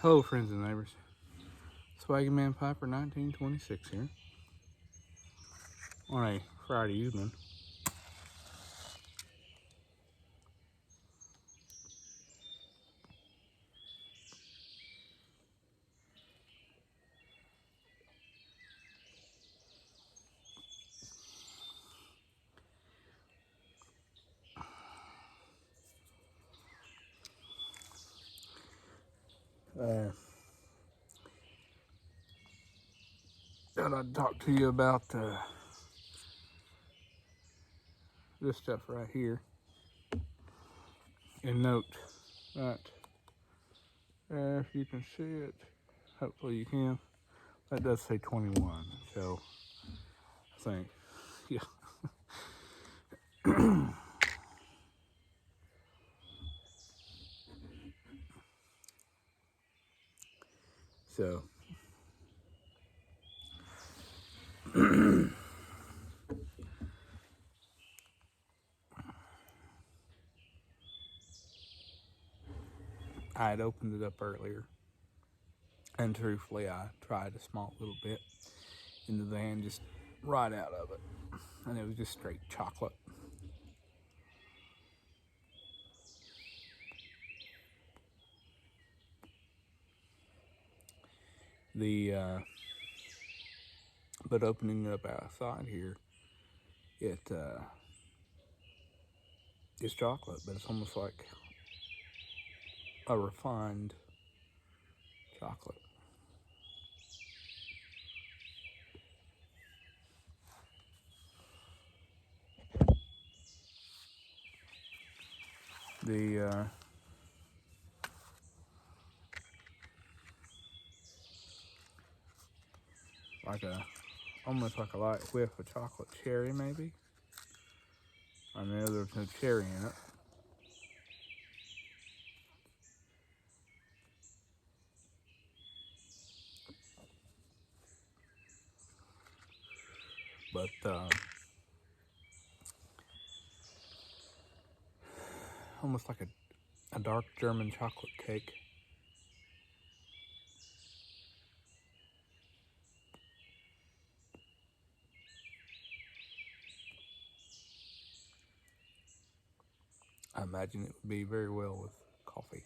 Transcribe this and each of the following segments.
Hello, friends and neighbors. Swaggy Man Piper 1926 here on a Friday evening. Thought I'd talk to you about this stuff right here. And note that if you can see it, hopefully you can, that does say 21. So I think, yeah. So I had opened it up earlier, and truthfully, I tried a small little bit in the van, just right out of it, and it was just straight chocolate. But opening it up outside here, it's chocolate, but it's almost like a refined chocolate. The like a almost like a light whiff of chocolate cherry, maybe. I know there's no cherry in it. But almost like a dark German chocolate cake. I imagine it would be very well with coffee.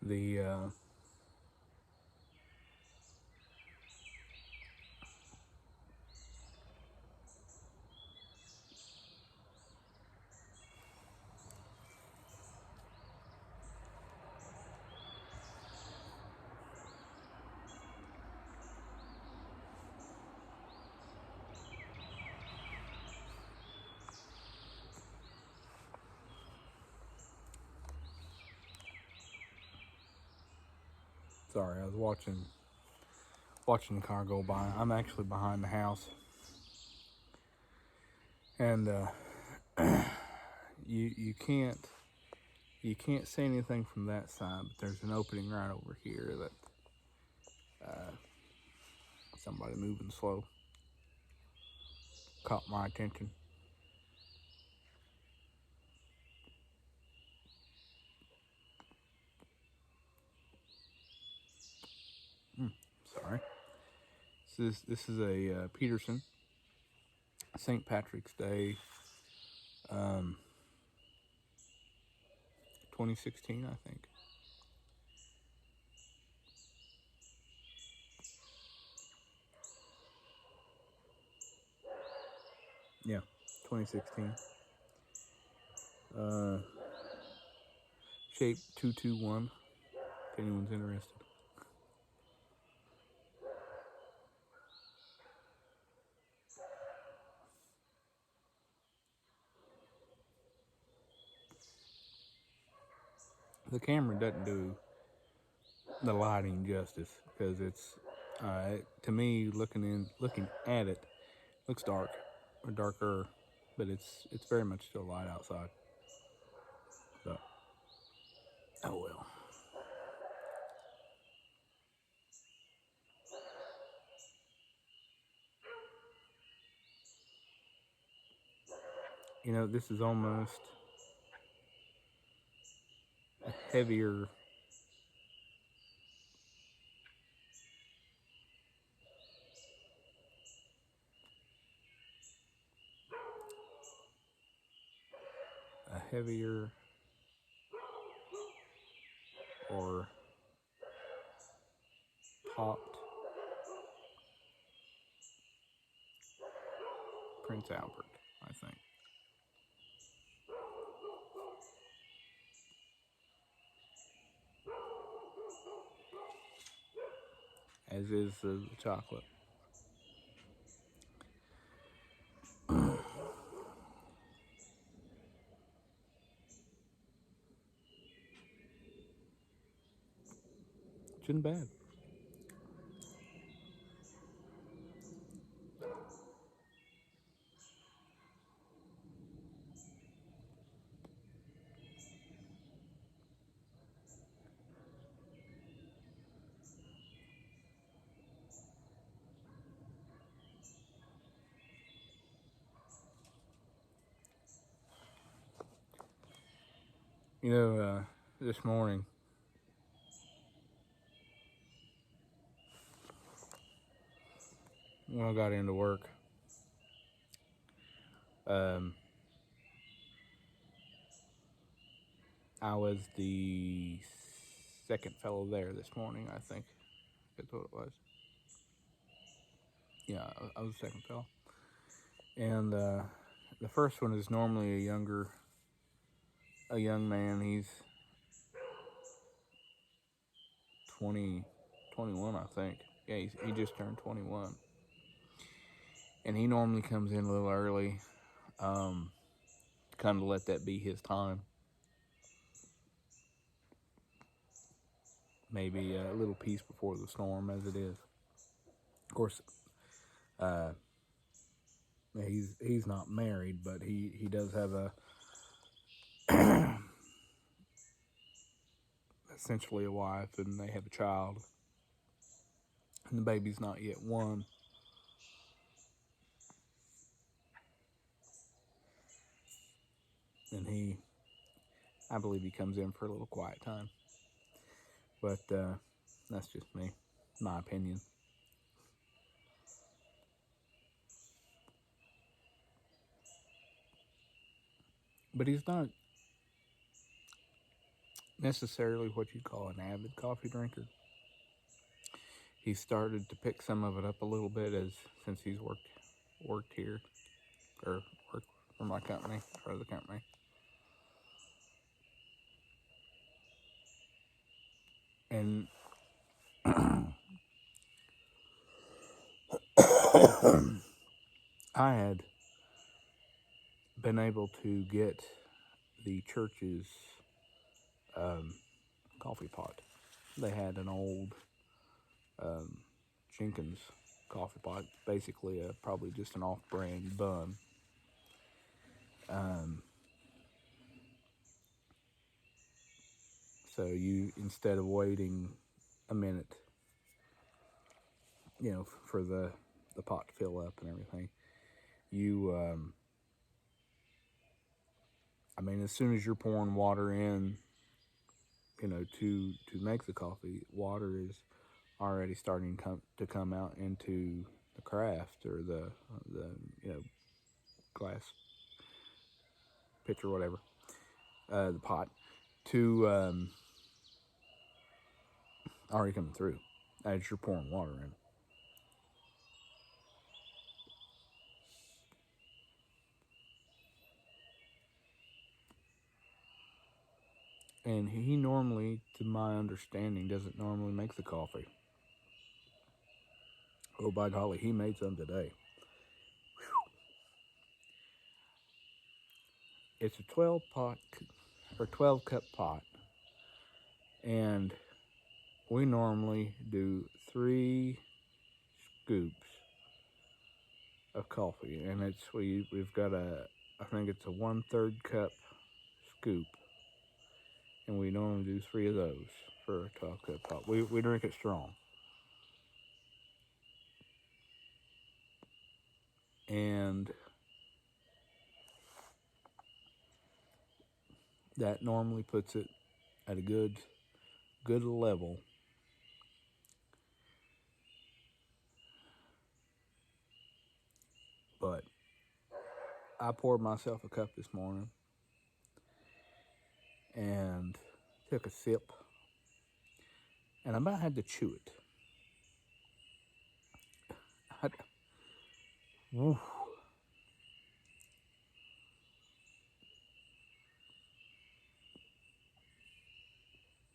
The sorry, I was watching the car go by. I'm actually behind the house, and you can't see anything from that side, but there's an opening right over here that somebody moving slow caught my attention. Sorry. This is a Peterson St. Patrick's Day 2016, I think. Yeah, 2016. Shape 221, if anyone's interested. The camera doesn't do the lighting justice because it's, to me, looking at it, looks dark or darker, but it's very much still light outside. Oh well. You know, this is almost a heavier a heavier or popped Prince Albert, I think. As is the chocolate. Shouldn't bad. You know, this morning, when I got into work, um, I was the second fellow there this morning, I think. That's what it was. Yeah, I was the second fellow. And the first one is normally a young man. He's 20, 21, I think. Yeah, he just turned 21. And he normally comes in a little early, kind of let that be his time. Maybe a little peace before the storm, as it is. Of course, uh, he's not married, but he does have a essentially a wife, and they have a child, and the baby's not yet one. And I believe he comes in for a little quiet time. But that's just me, my opinion. But he's not necessarily what you'd call an avid coffee drinker. He started to pick some of it up a little bit as since he's worked here or worked for my company or the company. And I had been able to get the church's um, coffee pot. They had an old um, Jenkins coffee pot, basically probably just an off-brand bun. Um, so you, instead of waiting a minute, for the pot to fill up and everything, you, I mean, as soon as you're pouring water in, to make the coffee, water is already starting to come out into the craft or the glass pitcher, whatever, the pot, to already coming through as you're pouring water in. And he normally, to my understanding, doesn't normally make the coffee. Oh, by golly, he made some today. It's a 12 cup pot, and we normally do 3 scoops of coffee, and we've got I think it's a 1/3 cup scoop, and we normally do 3 of those for a 12-cup pop. We drink it strong. And that normally puts it at a good level. But I poured myself a cup this morning and took a sip, and I about had to chew it. Woo.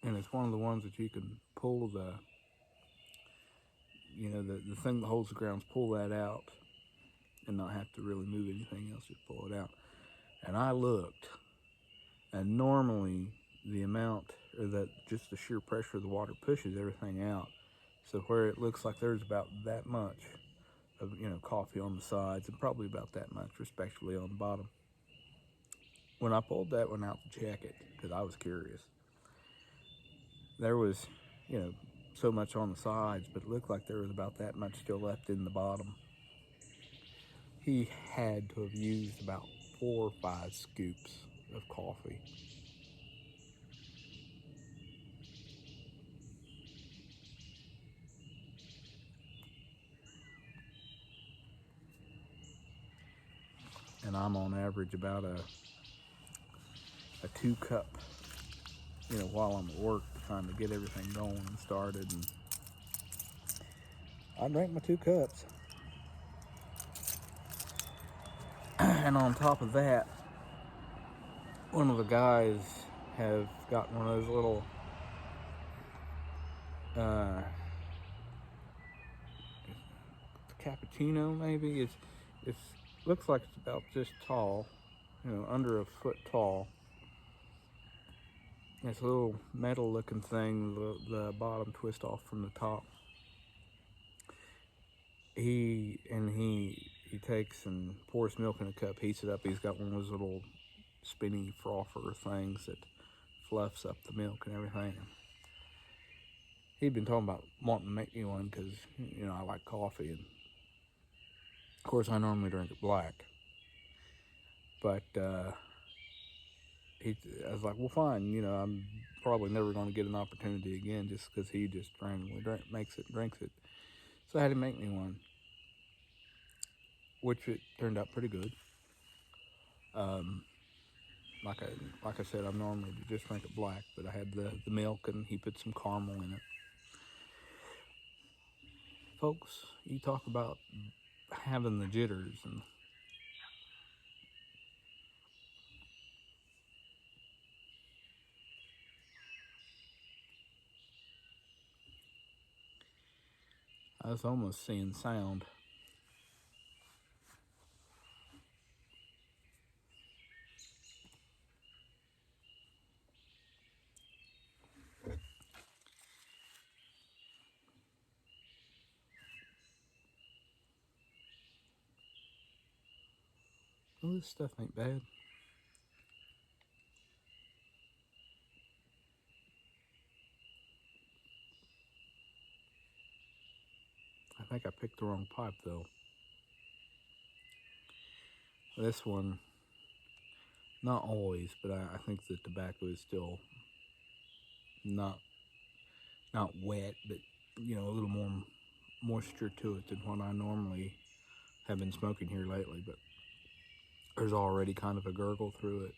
And it's one of the ones that you can pull the thing that holds the grounds, pull that out and not have to really move anything else, just pull it out. And I looked, and normally the amount, or that just the sheer pressure of the water pushes everything out. So where it looks like there's about that much of coffee on the sides, and probably about that much respectively on the bottom. When I pulled that one out to check it, because I was curious, there was so much on the sides, but it looked like there was about that much still left in the bottom. He had to have used about 4 or 5 scoops of coffee. And I'm on average about a 2-cup, while I'm at work, trying to get everything going and started. And I drank my 2 cups. And on top of that, one of the guys have got one of those little cappuccino, maybe. It's looks like it's about this tall, under a foot tall. It's a little metal looking thing, the bottom twist off from the top. He takes and pours milk in a cup, heats it up. He's got one of those little spinny frother things that fluffs up the milk and everything. He'd been talking about wanting to make me one because, I like coffee. And of course, I normally drink it black. But I was like, well, fine. I'm probably never going to get an opportunity again just because he just randomly makes it and drinks it. So I had to make me one, which it turned out pretty good. Like I said, I normally just drink it black, but I had the milk and he put some caramel in it. Folks, you talk about having the jitters, and I was almost seeing sound. Well, this stuff ain't bad. I think I picked the wrong pipe, though. This one, not always, but I think the tobacco is still not wet, but a little more moisture to it than what I normally have been smoking here lately. But there's already kind of a gurgle through it.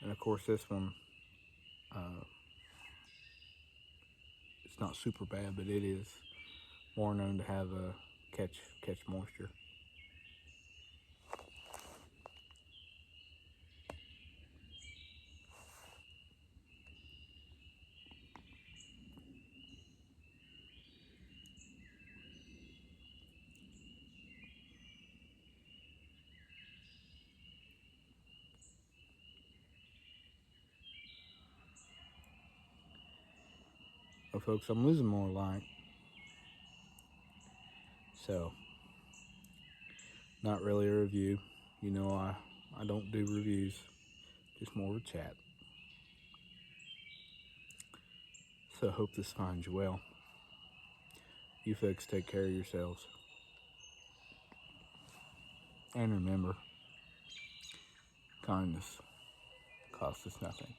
And of course, this one, it's not super bad, but it is more known to have a catch moisture. Well, folks, I'm losing more light, so not really a review. I don't do reviews. just more of a chat. So I hope this finds you well. You folks take care of yourselves. And remember, kindness costs us nothing.